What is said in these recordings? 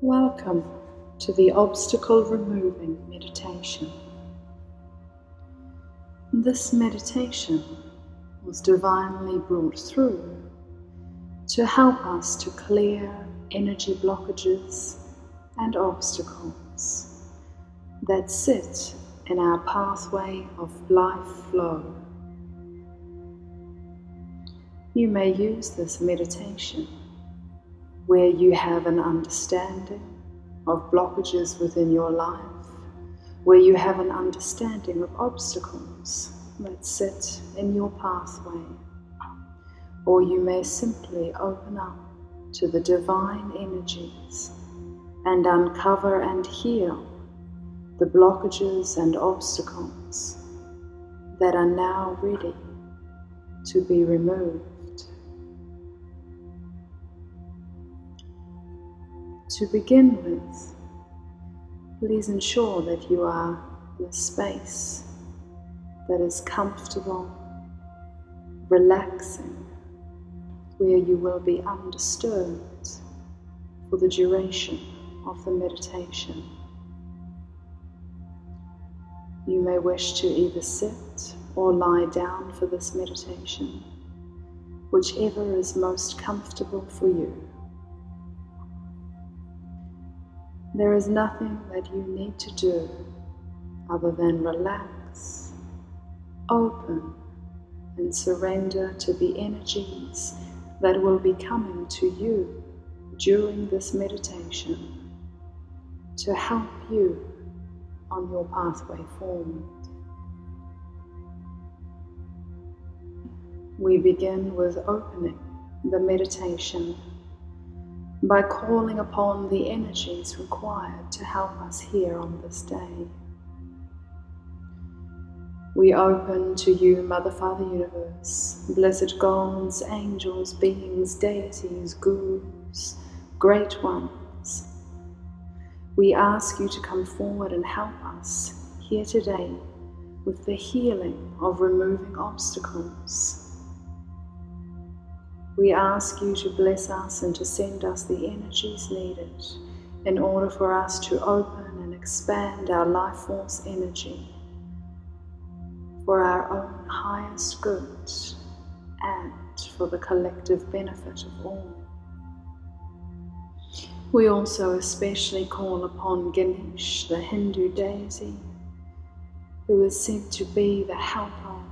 Welcome to the obstacle removing meditation. This meditation was divinely brought through to help us to clear energy blockages and obstacles that sit in our pathway of life flow. You may use this meditation where you have an understanding of blockages within your life, where you have an understanding of obstacles that sit in your pathway, or you may simply open up to the divine energies and uncover and heal the blockages and obstacles that are now ready to be removed. To begin with, please ensure that you are in a space that is comfortable, relaxing, where you will be undisturbed for the duration of the meditation. You may wish to either sit or lie down for this meditation, whichever is most comfortable for you. There is nothing that you need to do other than relax, open, and surrender to the energies that will be coming to you during this meditation to help you on your pathway forward. We begin with opening the meditation by calling upon the energies required to help us here on this day. We open to you, Mother, Father, Universe, blessed gods, angels, beings, deities, gurus, great ones. We ask you to come forward and help us here today with the healing of removing obstacles. We ask you to bless us and to send us the energies needed in order for us to open and expand our life force energy for our own highest good and for the collective benefit of all. We also especially call upon Ganesh, the Hindu deity, who is said to be the helper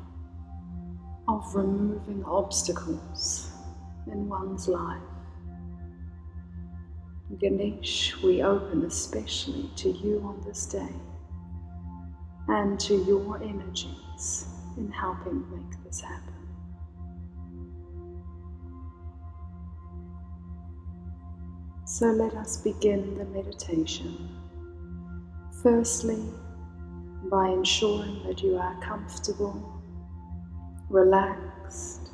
of removing obstacles in one's life. Ganesh, we open especially to you on this day and to your energies in helping make this happen. So let us begin the meditation. Firstly, by ensuring that you are comfortable, relaxed,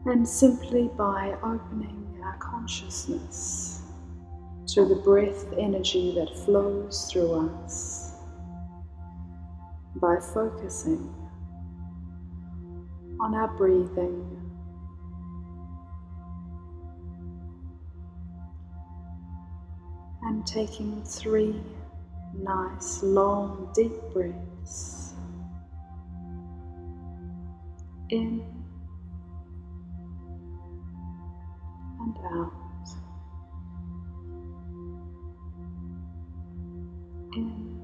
and simply by opening our consciousness to the breath energy that flows through us, by focusing on our breathing, and taking 3 nice, long, deep breaths in and out, in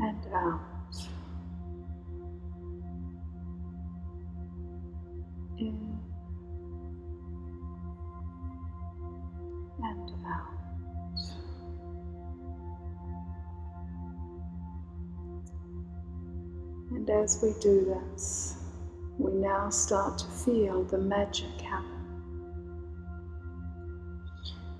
and out, in and out. And as we do this, we now start to feel the magic happen.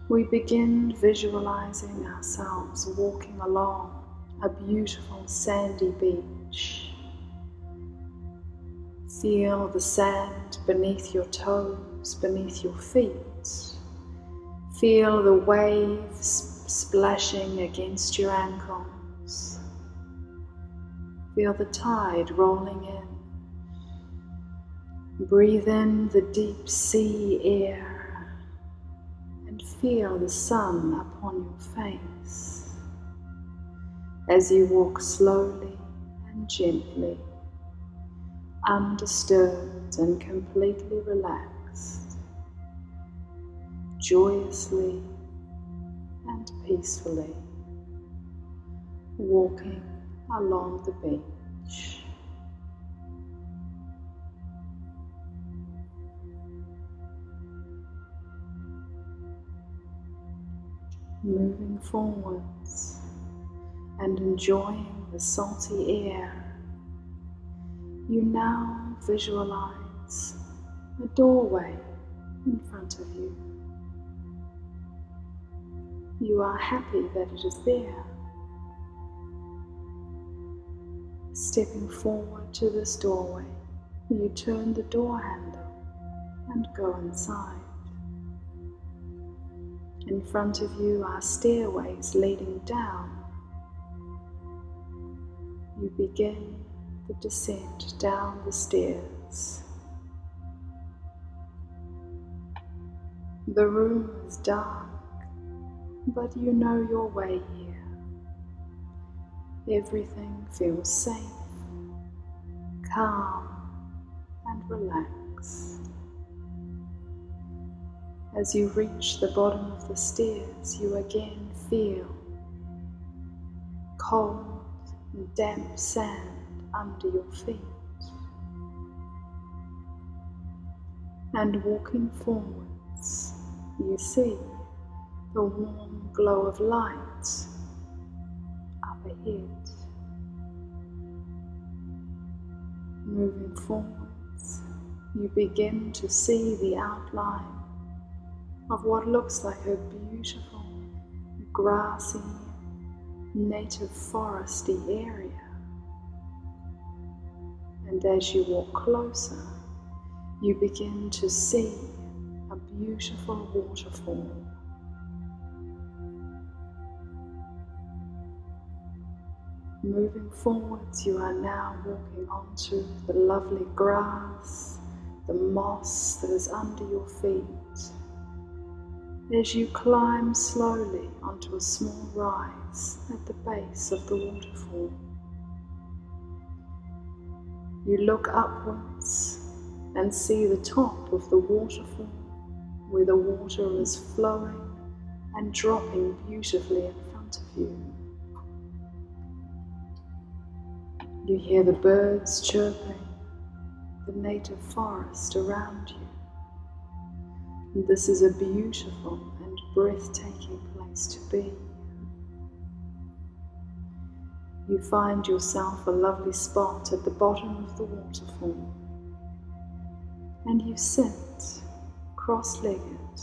We begin visualizing ourselves walking along a beautiful sandy beach. Feel the sand beneath your toes, beneath your feet. Feel the waves splashing against your ankles. Feel the tide rolling in Breathe in the deep sea air and feel the sun upon your face as you walk slowly and gently, undisturbed and completely relaxed, joyously and peacefully, walking along the beach. Moving forwards and enjoying the salty air, you now visualize a doorway in front of you. You are happy that it is there. Stepping forward to this doorway, you turn the door handle and go inside. In front of you are stairways leading down. You begin the descent down the stairs. The room is dark, but you know your way here. Everything feels safe, calm, and relaxed. As you reach the bottom of the stairs, you again feel cold and damp sand under your feet. And walking forwards, you see the warm glow of light up ahead. Moving forwards, you begin to see the outline of what looks like a beautiful, grassy, native foresty area. And as you walk closer, you begin to see a beautiful waterfall. Moving forwards, you are now walking onto the lovely grass, the moss that is under your feet. As you climb slowly onto a small rise at the base of the waterfall, you look upwards and see the top of the waterfall where the water is flowing and dropping beautifully in front of you. You hear the birds chirping, the native forest around you. And this is a beautiful and breathtaking place to be. You find yourself a lovely spot at the bottom of the waterfall, and you sit cross-legged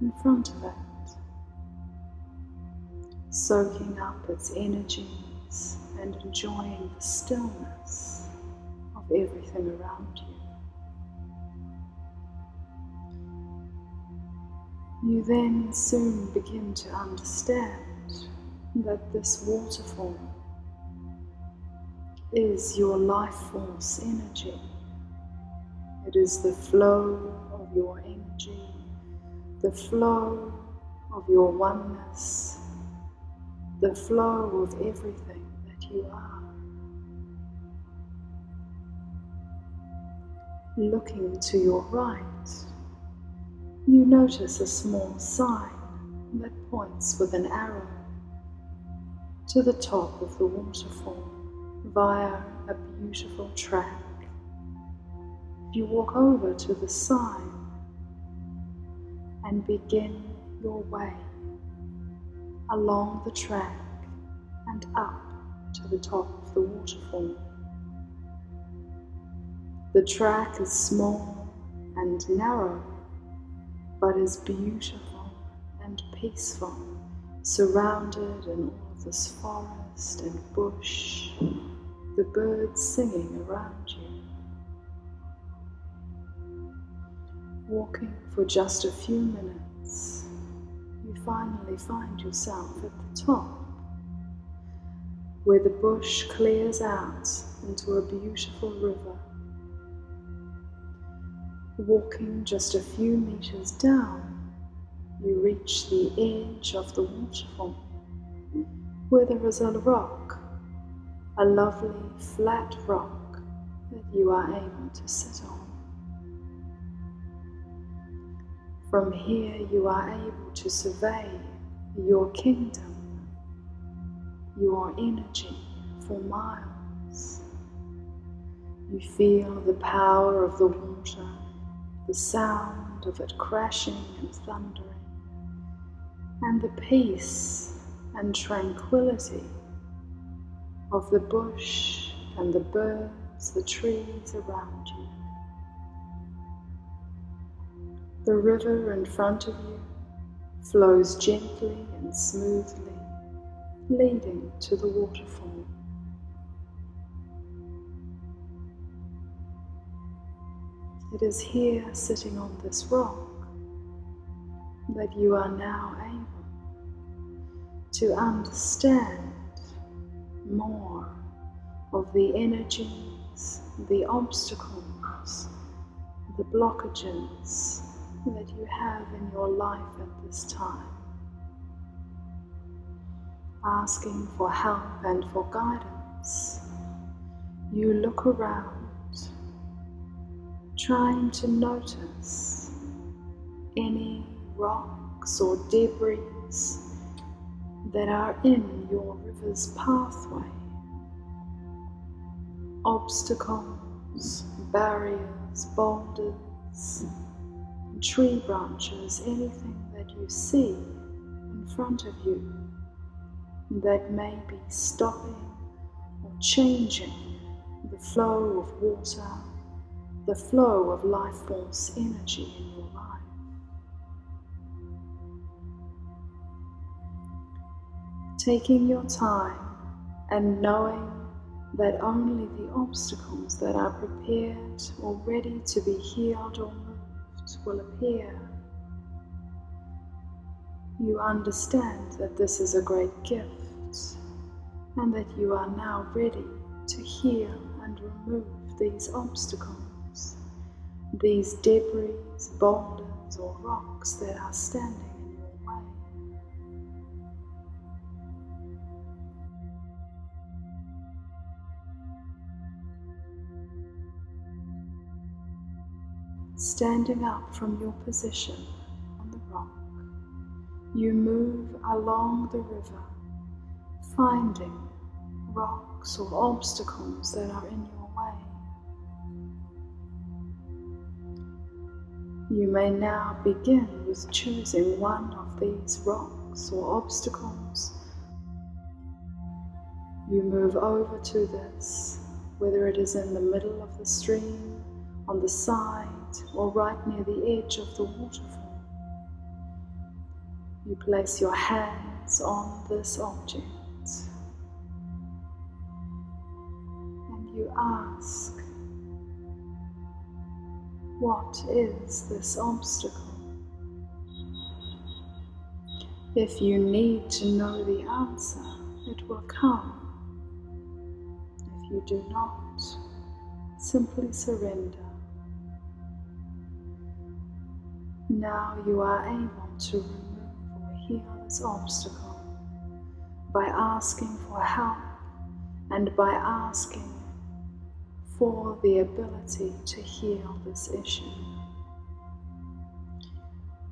in front of it, soaking up its energies and enjoying the stillness of everything around you. You then soon begin to understand that this waterfall is your life force energy. It is the flow of your energy, the flow of your oneness, the flow of everything that you are. Looking to your right, you notice a small sign that points with an arrow to the top of the waterfall via a beautiful track. You walk over to the sign and begin your way along the track and up to the top of the waterfall. The track is small and narrow, but is beautiful and peaceful, surrounded in all of this forest and bush, the birds singing around you. Walking for just a few minutes, you finally find yourself at the top, where the bush clears out into a beautiful river. Walking just a few meters down, you reach the edge of the waterfall, where there is a rock, a lovely flat rock that you are able to sit on. From here you are able to survey your kingdom, your energy for miles. You feel the power of the water, the sound of it crashing and thundering, and the peace and tranquility of the bush and the birds, the trees around you. The river in front of you flows gently and smoothly, leading to the waterfall. It is here, sitting on this rock, that you are now able to understand more of the energies, the obstacles, the blockages that you have in your life at this time. Asking for help and for guidance, you look around, trying to notice any rocks or debris that are in your river's pathway. Obstacles, barriers, boulders, tree branches, anything that you see in front of you that may be stopping or changing the flow of water, the flow of life force energy in your life. Taking your time and knowing that only the obstacles that are prepared or ready to be healed or moved will appear. You understand that this is a great gift and that you are now ready to heal and remove these obstacles, these debris, boulders or rocks that are standing in your way. Standing up from your position on the rock, you move along the river, finding rocks or obstacles that are in your way. You may now begin with choosing one of these rocks or obstacles. You move over to this, whether it is in the middle of the stream, on the side, or right near the edge of the waterfall. You place your hands on this object and you ask, what is this obstacle? If you need to know the answer, it will come. If you do not, simply surrender. Now you are able to remove or heal this obstacle by asking for help and by asking for the ability to heal this issue.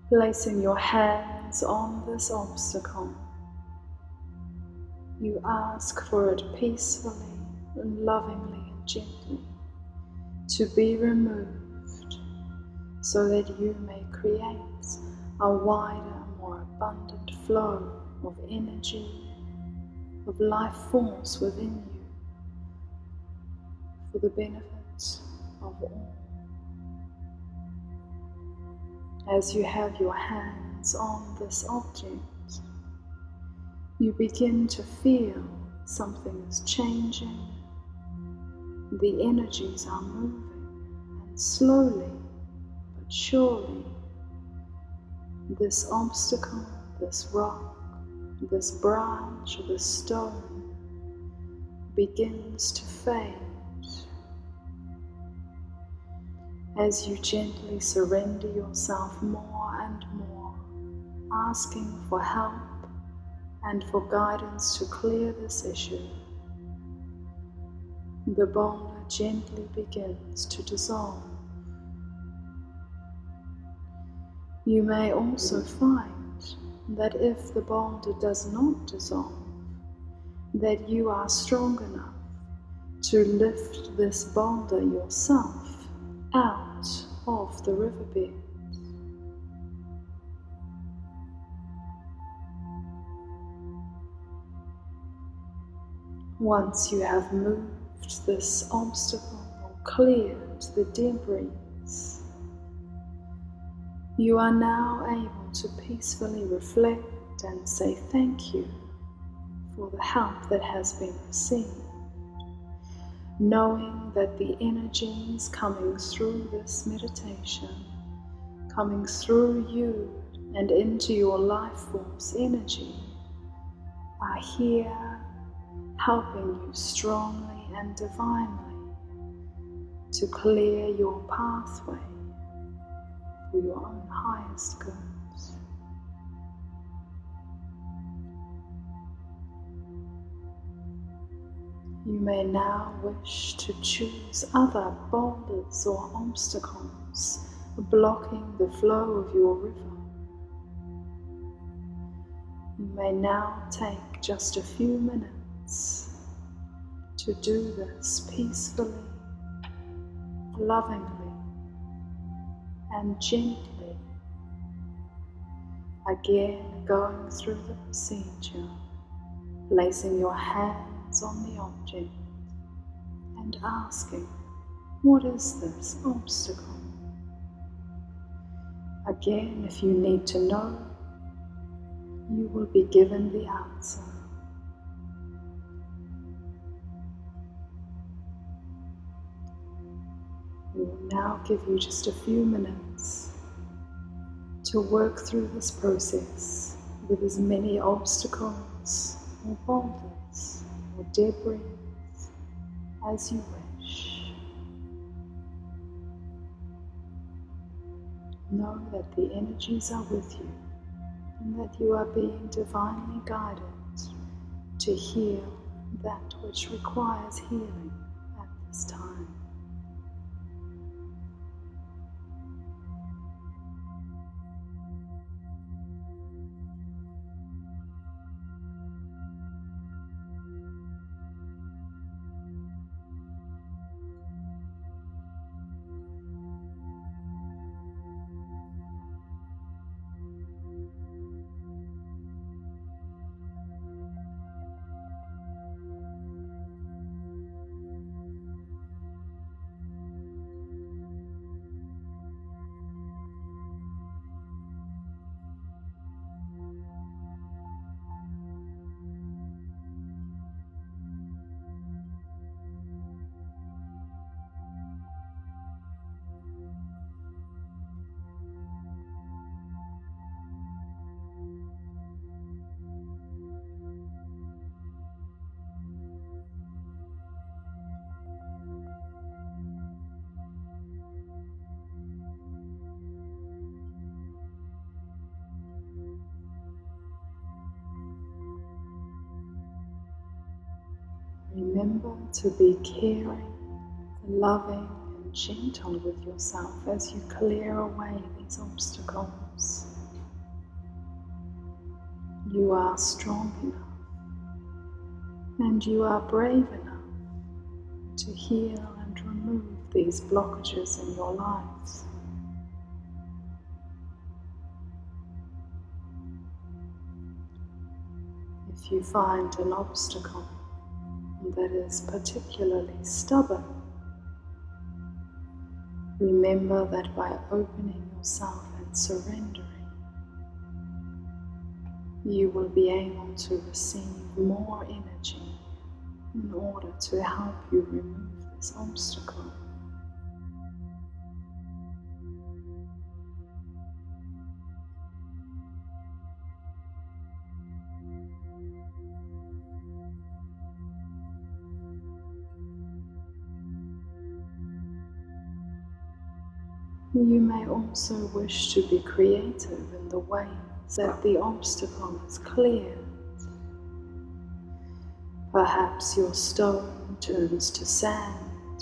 Placing your hands on this obstacle, you ask for it peacefully and lovingly and gently to be removed, so that you may create a wider, more abundant flow of energy, of life force within you, for the benefit of all. As you have your hands on this object, you begin to feel something is changing, the energies are moving, and slowly but surely this obstacle, this rock, this branch, or this stone begins to fade. as you gently surrender yourself more and more, asking for help and for guidance to clear this issue, the boulder gently begins to dissolve. You may also find that if the boulder does not dissolve, that you are strong enough to lift this boulder yourself out of the riverbed. Once you have moved this obstacle or cleared the debris, you are now able to peacefully reflect and say thank you for the help that has been received, knowing that the energies coming through this meditation, coming through you and into your life force energy, are here helping you strongly and divinely to clear your pathway for your own highest goods. You may now wish to choose other boulders or obstacles blocking the flow of your river. You may now take just a few minutes to do this peacefully, lovingly, and gently, again going through the procedure, placing your hands on the object and asking, what is this obstacle? Again, if you need to know, you will be given the answer. We will now give you just a few minutes to work through this process with as many obstacles or boulders or debris as you wish. Know that the energies are with you and that you are being divinely guided to heal that which requires healing at this time. Remember to be caring, loving, and gentle with yourself as you clear away these obstacles. You are strong enough and you are brave enough to heal and remove these blockages in your life. If you find an obstacle that is particularly stubborn, remember that by opening yourself and surrendering, you will be able to receive more energy in order to help you remove this obstacle. You may also wish to be creative in the ways that the obstacle is cleared. Perhaps your stone turns to sand.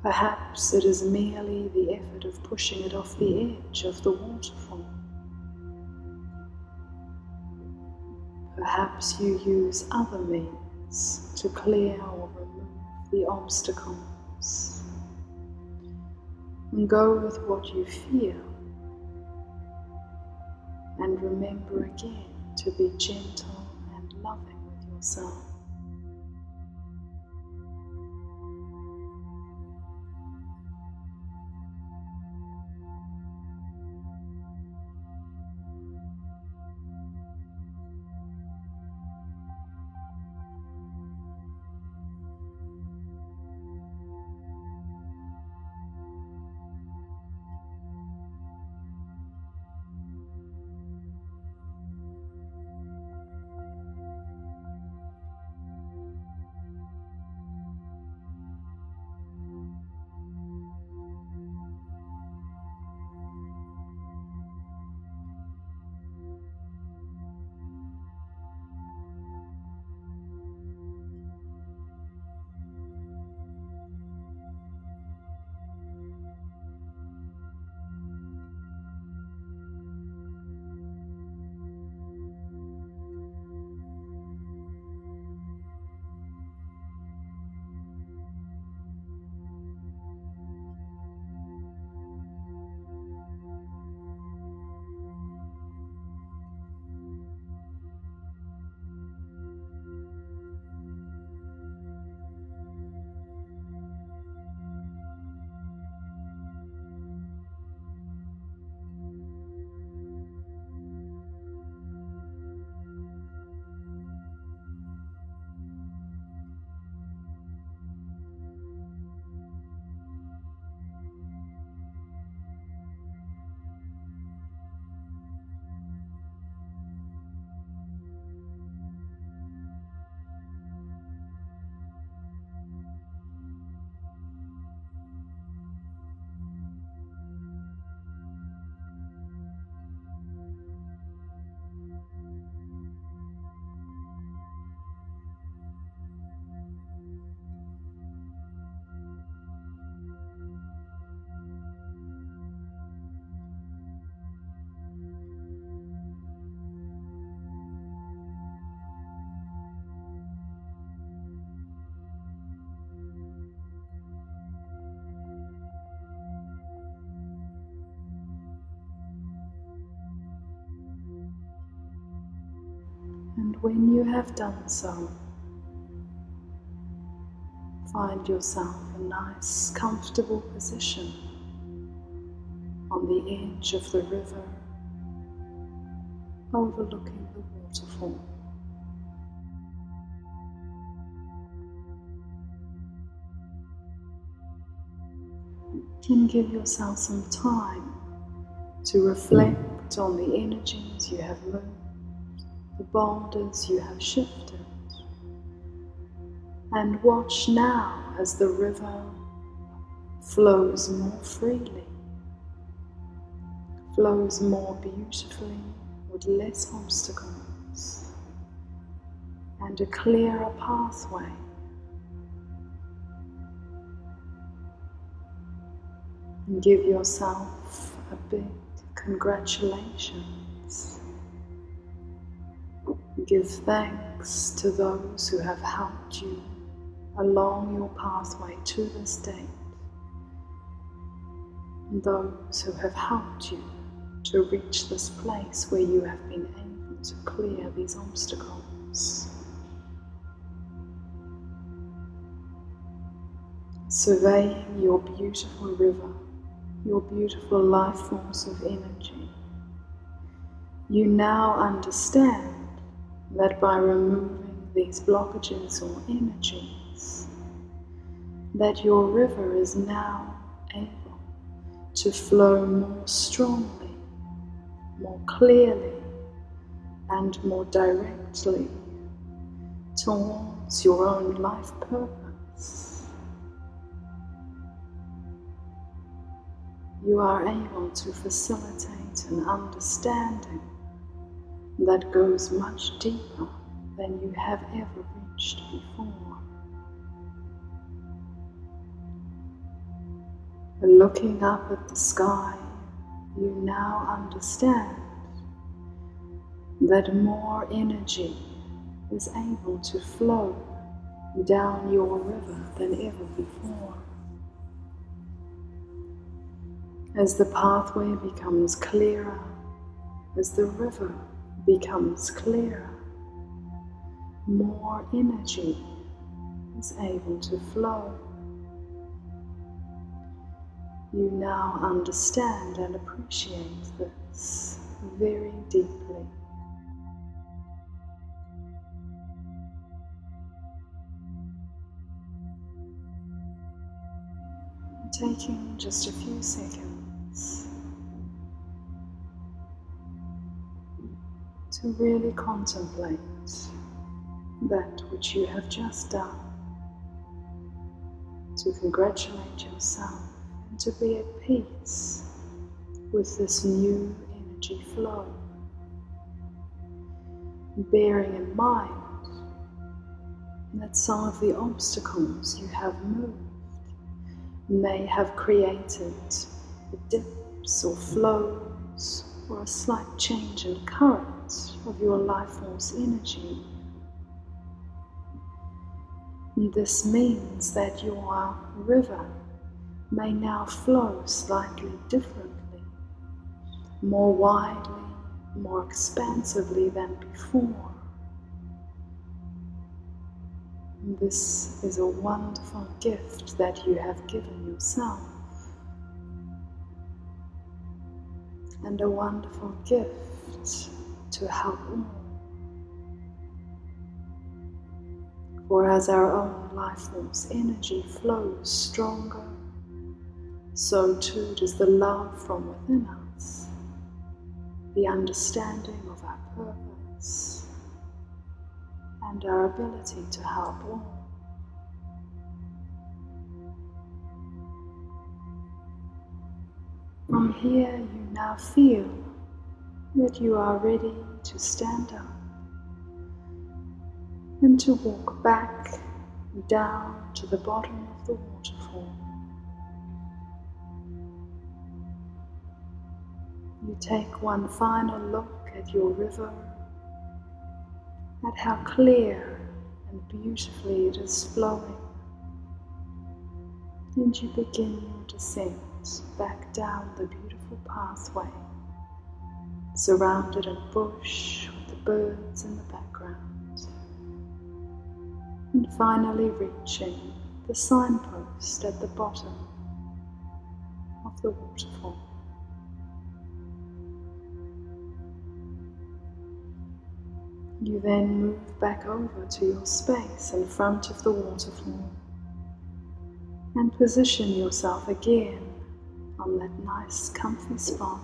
Perhaps it is merely the effort of pushing it off the edge of the waterfall. Perhaps you use other means to clear or remove the obstacles. And go with what you feel. And remember again to be gentle and loving with yourself. And when you have done so, find yourself a nice, comfortable position on the edge of the river, overlooking the waterfall. And give yourself some time to reflect on the energies you have moved, the boulders you have shifted, and watch now as the river flows more freely, flows more beautifully with less obstacles and a clearer pathway. And give yourself a big congratulations. Give thanks to those who have helped you along your pathway to this date, and those who have helped you to reach this place where you have been able to clear these obstacles. Surveying your beautiful river, your beautiful life force of energy, you now understand that by removing these blockages or energies, that your river is now able to flow more strongly, more clearly, and more directly towards your own life purpose. you are able to facilitate an understanding that goes much deeper than you have ever reached before. Looking up at the sky, you now understand that more energy is able to flow down your river than ever before. As the pathway becomes clearer, as the river becomes clearer, more energy is able to flow. You now understand and appreciate this very deeply. Taking just a few seconds to really contemplate that which you have just done, to congratulate yourself and to be at peace with this new energy flow, bearing in mind that some of the obstacles you have moved may have created dips or flows or a slight change in current of your life force energy. This means that your river may now flow slightly differently, more widely, more expansively than before. This is a wonderful gift that you have given yourself, and a wonderful gift to help all. For as our own life force energy flows stronger, so too does the love from within us, the understanding of our purpose, and our ability to help all. From here you now feel that you are ready to stand up and to walk back down to the bottom of the waterfall. You take one final look at your river, at how clear and beautifully it is flowing, and you begin your descent back down the beautiful pathway, surrounded in bush with the birds in the background, and finally reaching the signpost at the bottom of the waterfall. You then move back over to your space in front of the waterfall and position yourself again on that nice comfy spot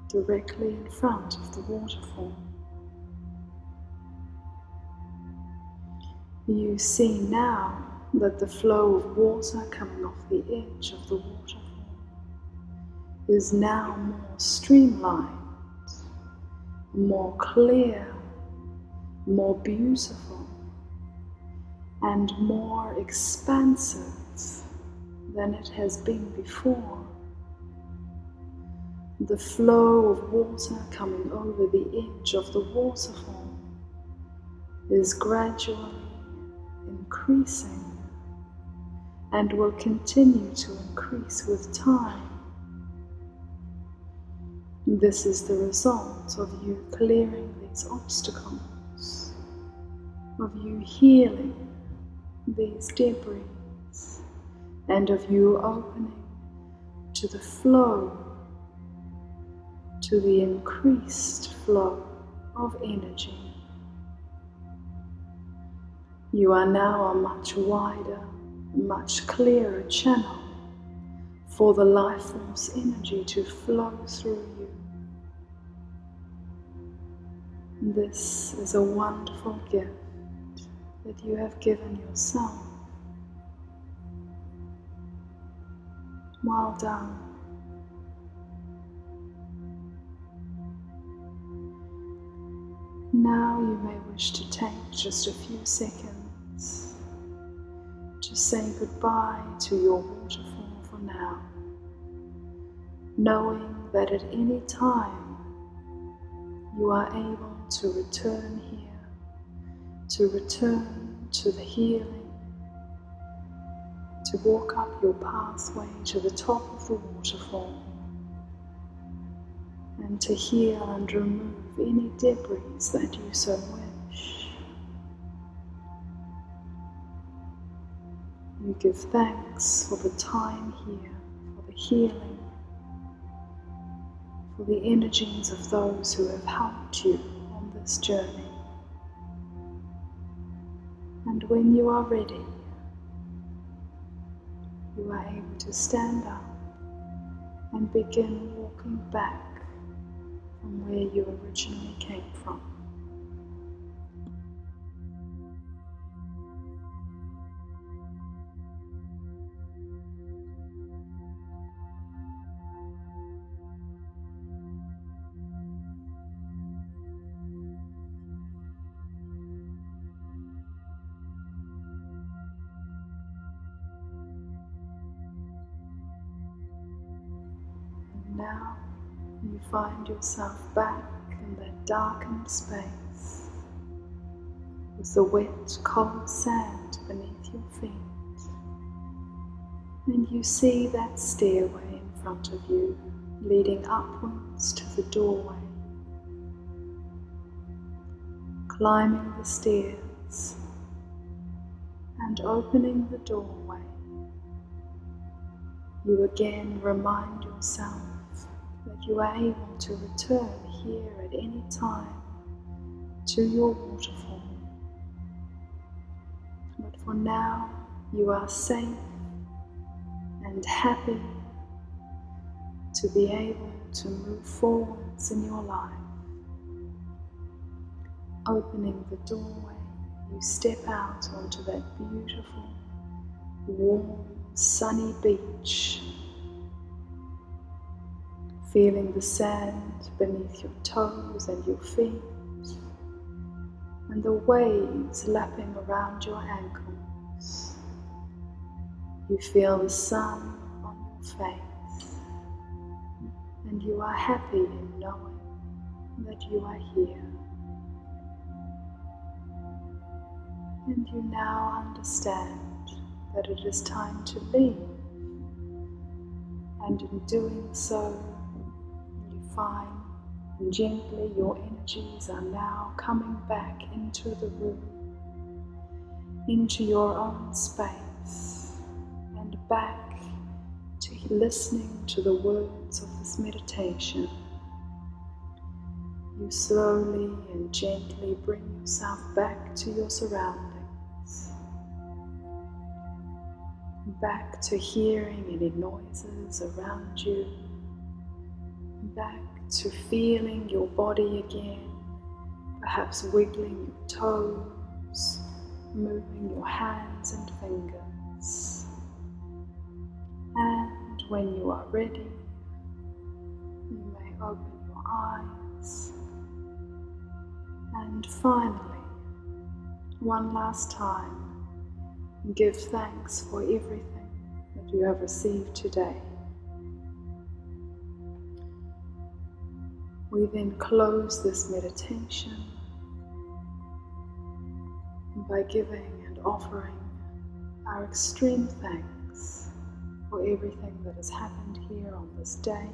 directly in front of the waterfall. You see now that the flow of water coming off the edge of the waterfall is now more streamlined, more clear, more beautiful, and more expansive than it has been before. The flow of water coming over the edge of the waterfall is gradually increasing and will continue to increase with time. This is the result of you clearing these obstacles, of you healing these debris, and of you opening to the flow, to the increased flow of energy. You are now a much wider, much clearer channel for the life force energy to flow through you. This is a wonderful gift that you have given yourself. Well done. Now you may wish to take just a few seconds to say goodbye to your waterfall for now, knowing that at any time you are able to return here, to return to the healing, to walk up your pathway to the top of the waterfall, and to heal and remove any debris that you so wish. You give thanks for the time here, for the healing, for the energies of those who have helped you on this journey. And when you are ready, you are able to stand up and begin walking back from where you originally came from. And now you find yourself back in that darkened space with the wet, cold sand beneath your feet. And you see that stairway in front of you leading upwards to the doorway. Climbing the stairs and opening the doorway, you again remind yourself that you are able to return here at any time to your waterfall. But for now, you are safe and happy to be able to move forwards in your life. Opening the doorway, you step out onto that beautiful, warm, sunny beach, feeling the sand beneath your toes and your feet, and the waves lapping around your ankles. You feel the sun on your face, and you are happy in knowing that you are here. And you now understand that it is time to leave, and in doing so, you find gently your energies are now coming back into the room, into your own space, and back to listening to the words of this meditation. You slowly and gently bring yourself back to your surroundings, back to hearing any noises around you, back to feeling your body again, perhaps wiggling your toes, moving your hands and fingers. And when you are ready, you may open your eyes. And finally, one last time, give thanks for everything that you have received today. We then close this meditation by giving and offering our extreme thanks for everything that has happened here on this day.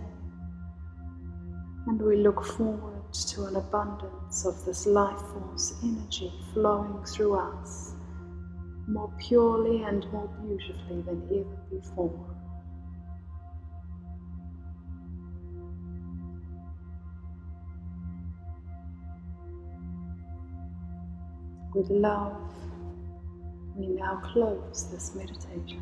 And we look forward to an abundance of this life force energy flowing through us more purely and more beautifully than ever before. With love, we now close this meditation.